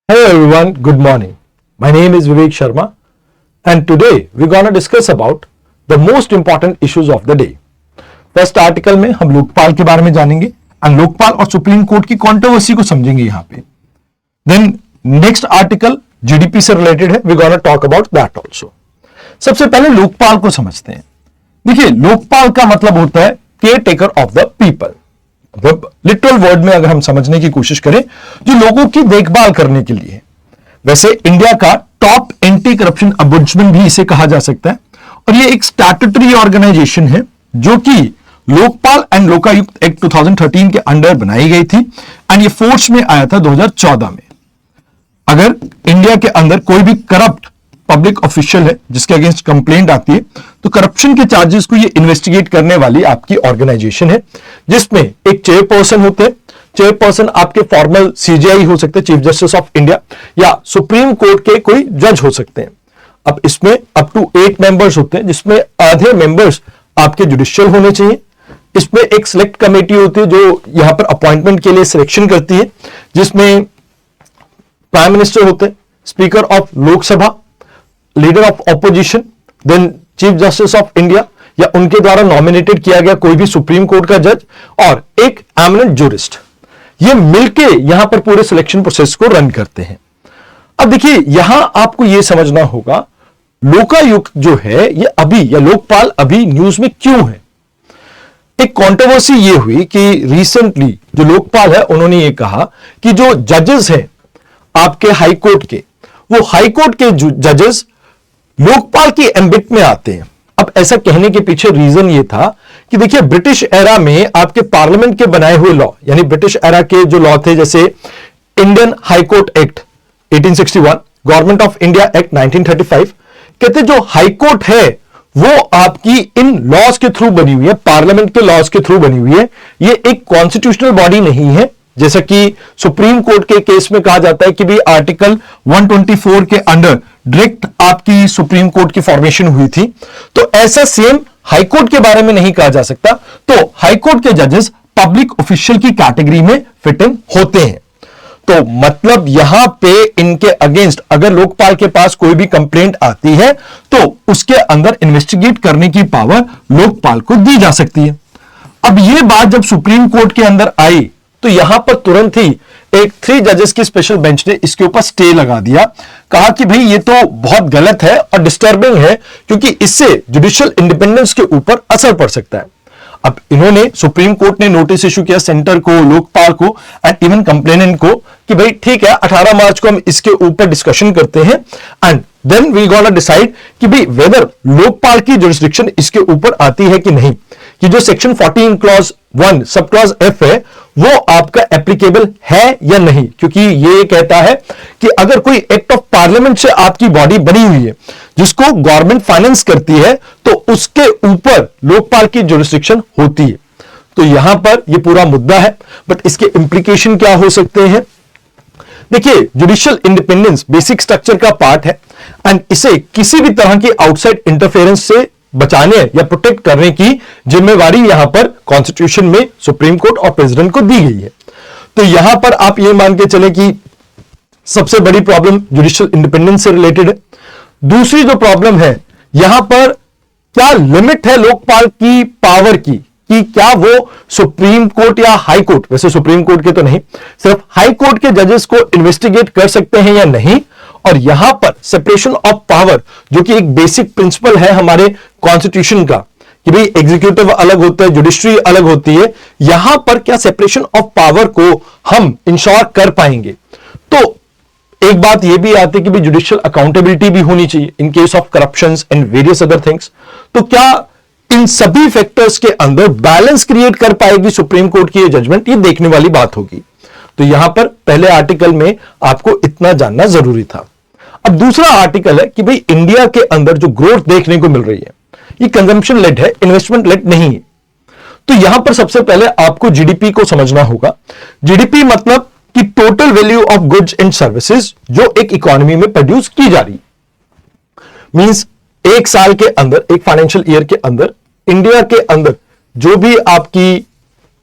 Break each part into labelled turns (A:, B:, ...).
A: Hello everyone, good morning. My name is Vivek Sharma and today we're going to discuss about the most important issues of the day. First article में हम लोकपाल के बारे में जानेंगे और लोकपाल और supreme court की कंट्रोवर्सी को समझेंगे यहां पे. देन नेक्स्ट आर्टिकल जीडीपी से रिलेटेड है, we gonna talk about that also. सबसे पहले लोकपाल को समझते हैं. देखिए, लोकपाल का मतलब होता है care taker of the people. Literal word में अगर हम समझने की कोशिश करें, जो लोगों की देखभाल करने के लिए. वैसे इंडिया का टॉप एंटी करप्शन ombudsman भी इसे कहा जा सकता है और ये एक स्टैट्यूटरी ऑर्गेनाइजेशन है जो कि लोकपाल एंड लोकायुक्त एक्ट 2013 के अंडर बनाई गई थी एंड ये फोर्स में आया था 2014 में. अगर इंडिया के अंदर कोई भी करप्ट पब्लिक ऑफिशियल है जिसके अगेंस्ट कंप्लेंट आती है तो करप्शन के चार्जेस को ये इन्वेस्टिगेट करने वाली आपकी ऑर्गेनाइजेशन है, जिसमें एक चेयरपर्सन होते हैं. चेयरपर्सन आपके फॉर्मल सीजीआई हो सकते हैं, चीफ जस्टिस ऑफ इंडिया, या सुप्रीम कोर्ट के कोई जज हो सकते हैं. अब इसमें अप टू 8 मेंबर्स होते हैं, जिसमें आधे मेंबर्स आपके जुडिशियल होने चाहिए. इसमें एक सिलेक्ट कमेटी होती है जो यहां पर अपॉइंटमेंट के लिए सिलेक्शन करती है, जिसमें प्राइम मिनिस्टर होते हैं, speaker of Lok Sabha, leader of opposition, then chief justice of India या उनके द्वारा नॉमिनेटेड किया गया कोई भी सुप्रीम कोर्ट का जज और एक एमिनेंट जूरिस्ट. ये मिलके यहां पर पूरे सिलेक्शन प्रोसेस को रन करते हैं. अब देखिए, यहां आपको यह समझना होगा लोकायुक्त जो है ये अभी, या लोकपाल अभी न्यूज में क्यों है. एक कंट्रोवर्सी ये हुई कि रिसेंटली जो लोकपाल है उन्होंने ये कहा कि जो जजेस हैं आपके हाई कोर्ट के, वो हाई कोर्ट के जजेस लोकपाल की एम्बिट में आते हैं. अब ऐसा कहने के पीछे रीजन ये था कि देखिए, ब्रिटिश एरा में आपके पार्लियामेंट के बनाए हुए लॉ, यानी ब्रिटिश एरा के जो लॉ थे, जैसे Indian high court act 1861, government of India act 1935, कहते जो हाई कोर्ट है वो आपकी इन लॉज के थ्रू बनी हुई है, पार्लियामेंट के लॉज के थ्रू बनी हुई है. ये एक कॉन्स्टिट्यूशनल बॉडी नहीं है, जैसा कि सुप्रीम कोर्ट के केस में कहा जाता है कि भी आर्टिकल 124 के अंडर डायरेक्ट आपकी सुप्रीम कोर्ट की फॉर्मेशन हुई थी. तो ऐसा सेम हाई कोर्ट के बारे में नहीं कहा जा सकता. तो हाई कोर्ट के जजेस पब्लिक ऑफिशियल की कैटेगरी में फिट इन होते हैं. तो मतलब यहां पे इनके अगेंस्ट अगर लोकपाल के पास कोई भी कंप्लेंट आती है तो उसके अंदर इन्वेस्टिगेट करने की पावर लोकपाल को दी जा सकती है. अब यह बात जब सुप्रीम कोर्ट के अंदर आई तो यहां पर तुरंत ही एक 3 जजेस की स्पेशल बेंच ने इसके ऊपर स्टे लगा दिया. कहा कि भाई ये तो बहुत गलत है और डिस्टर्बिंग है, क्योंकि इससे जुडिशियल इंडिपेंडेंस के ऊपर असर पड़ सकता है. अब इन्होंने, सुप्रीम कोर्ट ने नोटिस इशू किया सेंटर को, लोकपाल को एंड इवन कंप्लेनेंट को कि भाई ठीक है, 18 मार्च को हम इसके ऊपर डिस्कशन करते हैं and then we gonna decide कि भाई वेदर लोकपाल की जुरिस्डिक्शन इसके ऊपर आती है कि नहीं. कि जो section 14 clause 1 sub clause F है वो आपका एप्लीकेबल है या नहीं, क्योंकि ये कहता है कि अगर कोई एक्ट ऑफ पार्लियामेंट से आपकी बॉडी बनी हुई है जिसको गवर्नमेंट फाइनेंस करती है तो उसके ऊपर लोकपाल की जुरिस्डिक्शन होती है. तो यहां पर ये पूरा मुद्दा है, बट इसके इंप्लीकेशन क्या हो सकते हैं. देखिए, जुडिशियल इंडिपेंडेंस बेसिक स्ट्रक्चर का पार्ट है एंड इसे किसी भी तरह की आउटसाइड इंटरफेरेंस से बचाने या प्रोटेक्ट करने की जिम्मेवारी यहां पर कॉन्स्टिट्यूशन में सुप्रीम कोर्ट और प्रेसिडेंट को दी गई है. तो यहां पर आप ये मान के चले कि सबसे बड़ी प्रॉब्लम जुडिशियल इंडिपेंडेंस से रिलेटेड है. दूसरी जो प्रॉब्लम है, यहां पर क्या लिमिट है लोकपाल की पावर की, कि क्या वो सुप्रीम कोर्ट या हाई कोर्ट, वैसे सुप्रीम कोर्ट के तो नहीं, सिर्फ हाई कोर्ट के जजेस को इन्वेस्टिगेट कर सकते हैं या नहीं. और यहां पर सेपरेशन ऑफ पावर, जो कि एक बेसिक प्रिंसिपल है हमारे कॉन्स्टिट्यूशन का, कि भाई एग्जीक्यूटिव अलग होता है, जुडिशरी अलग होती है, यहां पर क्या सेपरेशन ऑफ पावर को हम इंश्योर कर पाएंगे. तो एक बात यह भी आती है कि भाई जुडिशियल अकाउंटेबिलिटी भी होनी चाहिए in case of corruptions and various other things. तो क्या इन सभी फैक्टर्स के अंदर बैलेंस क्रिएट कर पाएगी सुप्रीम कोर्ट की ये जजमेंट, ये देखने वाली बात होगी. तो यहां पर पहले आर्टिकल में आपको इतना जानना जरूरी था. अब दूसरा आर्टिकल है कि भाई इंडिया के अंदर जो ग्रोथ देखने को मिल रही है ये कंजम्पशन लेड है, इन्वेस्टमेंट लेड नहीं है. तो यहां पर सबसे पहले आपको जीडीपी को समझना होगा. जीडीपी मतलब कि total value of goods and services जो एक इकोनॉमी में प्रोड्यूस की जा रही, मींस एक साल के अंदर, एक फाइनेंशियल ईयर के अंदर इंडिया के अंदर जो भी आपकी,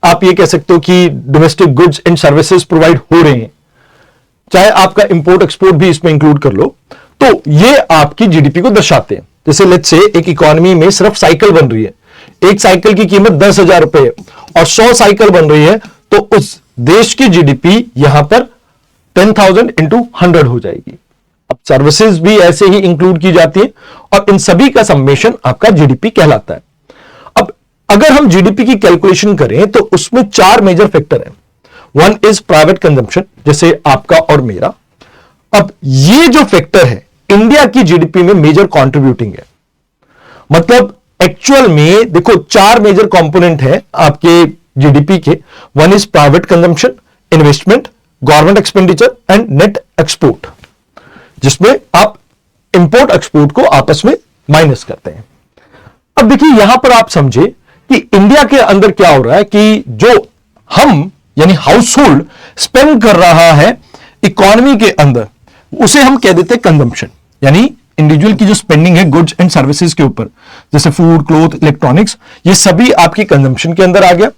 A: आप ये कह सकते हो कि domestic goods and services provide हो रहे हैं, चाहे आपका इंपोर्ट एक्सपोर्ट भी इसमें इंक्लूड कर लो, तो ये आपकी जीडीपी को दर्शाते हैं। जैसे लेट्स से एक इकोनॉमी में सिर्फ साइकिल बन रही है, एक साइकिल की कीमत 10,000 रुपए है और 100 साइकिल बन रही है, तो उस देश की जीडीपी यहां पर 10,000 इंटू 100 हो जाएगी। अब सर्विसेज भी ऐसे ही इंक्लूड की जाती है और इन सभी का सम्मेशन आपका जीडीपी कहलाता है। अब अगर हम जीडीपी की कैलकुलेशन करें तो उसमें 4 मेजर फैक्टर हैं। वन इज प्राइवेट कंजम्पशन, जैसे आपका और मेरा। अब ये जो फैक्टर है इंडिया की जीडीपी में मेजर कंट्रीब्यूटिंग है। मतलब एक्चुअल में देखो 4 मेजर कंपोनेंट है आपके जीडीपी के। One is private consumption, investment, government expenditure and net export, जिसमें आप इंपोर्ट एक्सपोर्ट को आपस में माइनस करते हैं। अब देखिए यहां पर आप समझे कि इंडिया के अंदर क्या हो रहा है कि जो हम यानी हाउस होल्ड स्पेंड कर रहा है इकोनॉमी के अंदर, उसे हम कह देते हैं कंजम्पशन। यानी इंडिविजुअल की जो स्पेंडिंग है गुड्स एंड सर्विसेज के ऊपर, जैसे फूड, क्लोथ, इलेक्ट्रॉनिक्स, ये सभी आपकी कंजम्पशन के अंदर आ गया।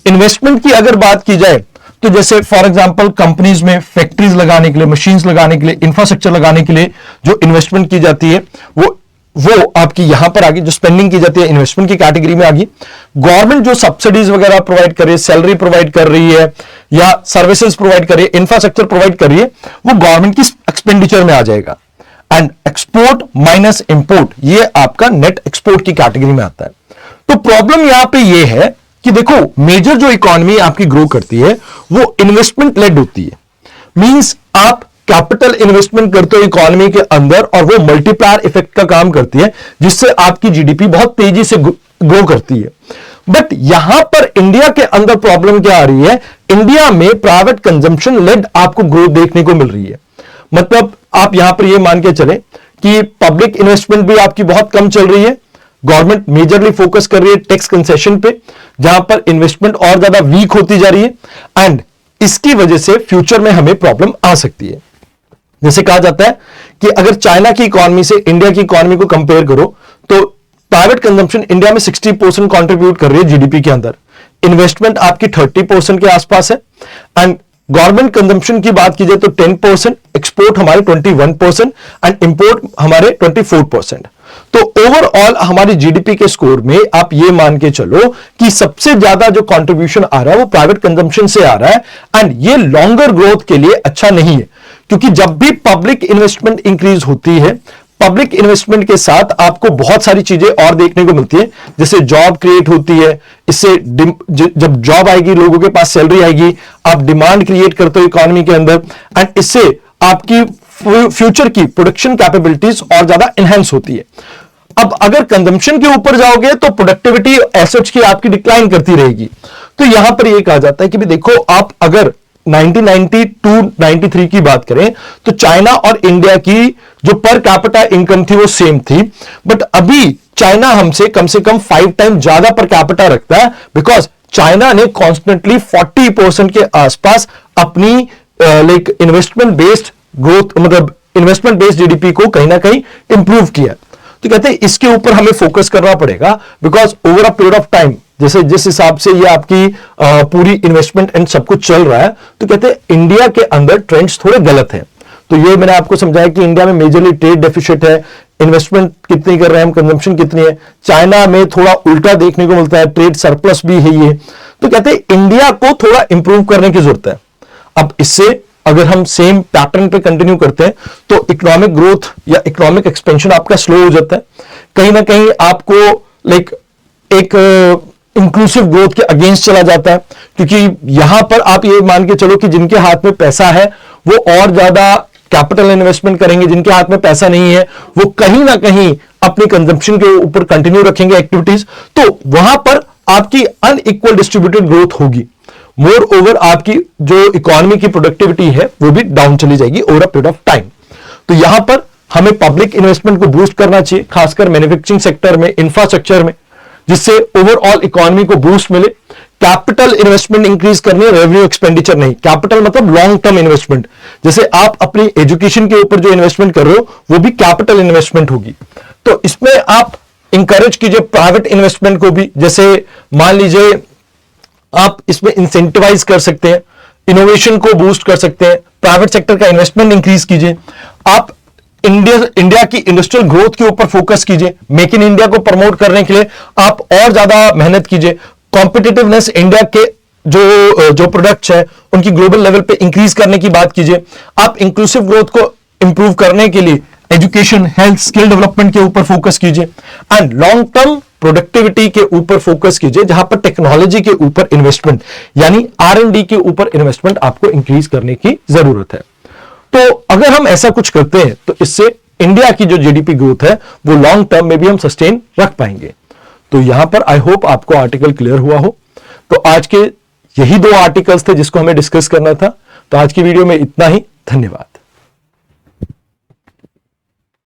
A: इन्वेस्टमेंट की अगर बात की जाए तो जैसे फॉर एग्जांपल कंपनीज में फैक्ट्रीज लगाने के लिए, मशीन्स लगाने के लिए, इंफ्रास्ट्रक्चर लगाने के लिए जो इन्वेस्टमेंट की जाती है वो आपकी यहां पर आ गई। जो स्पेंडिंग की जाती है इन्वेस्टमेंट की कैटेगरी में आ गई। गवर्नमेंट जो सब्सिडीज वगैरह प्रोवाइड कर रही है, सैलरी प्रोवाइड कर रही है या सर्विसेज प्रोवाइड कर रही है, इंफ्रास्ट्रक्चर प्रोवाइड कर रही है, वो गवर्नमेंट की एक्सपेंडिचर में आ जाएगा। एंड एक्सपोर्ट माइनस इंपोर्ट, ये आपका नेट एक्सपोर्ट की कैटेगरी में आता है। तो प्रॉब्लम यहां पे ये है कि देखो मेजर जो इकोनॉमी आपकी ग्रो करती है वो इन्वेस्टमेंट लेड होती है। मींस आप कैपिटल इन्वेस्टमेंट करते हो इकोनॉमी के अंदर और वो मल्टीप्लायर इफेक्ट का काम करती है, जिससे आपकी जीडीपी बहुत तेजी से ग्रो करती है। बट यहां पर इंडिया के अंदर प्रॉब्लम क्या आ रही है, इंडिया में प्राइवेट कंजम्पशन लेड आपको ग्रोथ देखने को मिल रही है। मतलब आप यहां पर ये मान के चलें कि पब्लिक इन्वेस्टमेंट भी आपकी बहुत कम चल रही है। गवर्नमेंट मेजरली फोकस कर रही है टैक्स कंसेशन पे, जहां पर इन्वेस्टमेंट और ज्यादा वीक होती जा रही है एंड इसकी वजह से फ्यूचर में हमें प्रॉब्लम आ सकती है। जैसे कहा जाता है कि अगर चाइना की इकोनॉमी से इंडिया की इकोनॉमी को कंपेयर करो तो प्राइवेट कंजम्पशन इंडिया में 60% कंट्रीब्यूट कर रही है जीडीपी के अंदर, इन्वेस्टमेंट आपकी 30% के आसपास है एंड गवर्नमेंट कंजम्पशन की बात की जाए तो 10%, एक्सपोर्ट हमारे 21% एंड इंपोर्ट हमारे 24%। तो ओवरऑल हमारी जीडीपी के स्कोर में आप ये मान के चलो कि सबसे ज्यादा जो कंट्रीब्यूशन आ रहा है वो प्राइवेट कंजम्पशन से आ रहा है एंड ये लॉन्गर ग्रोथ के लिए अच्छा नहीं है। क्योंकि जब भी पब्लिक इन्वेस्टमेंट इंक्रीज होती है, पब्लिक इन्वेस्टमेंट के साथ आपको बहुत सारी चीजें और देखने को मिलती है, जैसे जॉब क्रिएट होती है। इससे जब जॉब आएगी लोगों के पास सैलरी आएगी, आप डिमांड क्रिएट करते हो इकोनॉमी के अंदर एंड इससे आपकी फ्यूचर की प्रोडक्शन कैपेबिलिटीज और ज्यादा एनहांस होती है। अब अगर कंजम्पशन के ऊपर जाओगे तो प्रोडक्टिविटी एसेट्स की आपकी डिक्लाइन करती रहेगी। तो यहां पर यह कहा जाता है कि भी देखो आप अगर 1992-93 की बात करें तो चाइना और इंडिया की जो पर कैपिटा इनकम थी वो सेम थी, बट अभी चाइना हमसे कम से कम 5 टाइम ज्यादा पर कैपिटा रखता है, बिकॉज चाइना ने कॉन्स्टेंटली 40% के आसपास अपनी लाइक इन्वेस्टमेंट बेस्ड ग्रोथ, मतलब इन्वेस्टमेंट बेस्ड जीडीपी को कहीं ना कहीं इंप्रूव किया। तो कहते हैं इसके ऊपर हमें फोकस करना पड़ेगा, because over a period of time जैसे जिस हिसाब से ये आपकी पूरी इन्वेस्टमेंट एंड सब कुछ चल रहा है, तो कहते हैं इंडिया के अंदर ट्रेंड्स थोड़े गलत हैं। तो ये मैंने आपको समझाया कि इंडिया में मेजरली ट्रेड डेफिसिट है, इन्वेस्टमेंट कितनी कर रहे हैं हम, कंजम्पशन कितनी है। चाइना में थोड़ा उल्टा देखने को मिलता है, ट्रेड सरप्लस भी है ये। तो कहते हैं इंडिया को थोड़ा इंप्रूव करने की जरूरत है। अब इससे अगर हम सेम पैटर्न पे कंटिन्यू करते हैं तो इकोनॉमिक ग्रोथ या इकोनॉमिक एक्सपेंशन आपका स्लो हो जाता है, कहीं ना कहीं आपको लाइक एक इंक्लूसिव ग्रोथ के अगेंस्ट चला जाता है। क्योंकि यहां पर आप ये मान के चलो कि जिनके हाथ में पैसा है वो और ज्यादा कैपिटल इन्वेस्टमेंट करेंगे, जिनके हाथ में पैसा नहीं है वो कहीं ना कहीं अपनी कंजम्पशन के ऊपर कंटिन्यू रखेंगे एक्टिविटीज, तो वहां पर आपकी अनइक्वल डिस्ट्रीब्यूटेड ग्रोथ होगी। मोर ओवर आपकी जो इकोनॉमी की प्रोडक्टिविटी है वो भी डाउन चली जाएगी over a period of time. तो यहां पर हमें पब्लिक इन्वेस्टमेंट को बूस्ट करना चाहिए, खासकर मैन्युफैक्चरिंग सेक्टर में, इंफ्रास्ट्रक्चर में, जिससे ओवरऑल इकोनॉमी को बूस्ट मिले। कैपिटल इन्वेस्टमेंट इंक्रीज करनी है, रेवेन्यू एक्सपेंडिचर नहीं। कैपिटल मतलब लॉन्ग टर्म इन्वेस्टमेंट, जैसे आप अपनी एजुकेशन के ऊपर जो इन्वेस्टमेंट कर रहे हो वो भी कैपिटल इन्वेस्टमेंट होगी। तो इसमें आप इंकरेज कीजिए प्राइवेट इन्वेस्टमेंट को भी, जैसे मान लीजिए आप इसमें इंसेंटिवाइज कर सकते हैं, इनोवेशन को बूस्ट कर सकते हैं, प्राइवेट सेक्टर का इन्वेस्टमेंट इंक्रीज कीजिए, आप इंडिया की इंडस्ट्रियल ग्रोथ के ऊपर फोकस कीजिए, मेक इन इंडिया को प्रमोट करने के लिए आप और ज्यादा मेहनत कीजिए, कॉम्पिटिटिवनेस इंडिया के जो प्रोडक्ट्स है उनकी ग्लोबल लेवल पे इंक्रीज करने की बात कीजिए, आप इंक्लूसिव ग्रोथ को इंप्रूव करने के लिए एजुकेशन, हेल्थ, स्किल डेवलपमेंट के ऊपर फोकस कीजिए एंड लॉन्ग टर्म प्रोडक्टिविटी के ऊपर फोकस कीजिए, जहां पर टेक्नोलॉजी के ऊपर इन्वेस्टमेंट यानी R&D के ऊपर इन्वेस्टमेंट आपको इंक्रीज करने की जरूरत है। तो अगर हम ऐसा कुछ करते हैं तो इससे इंडिया की जो जीडीपी ग्रोथ है वो लॉन्ग टर्म में भी हम सस्टेन रख पाएंगे। तो यहां पर आई होप आपको आर्टिकल क्लियर हुआ हो। तो आज के यही 2 आर्टिकल्स थे जिसको हमें डिस्कस करना था। तो आज की वीडियो में इतना ही। धन्यवाद।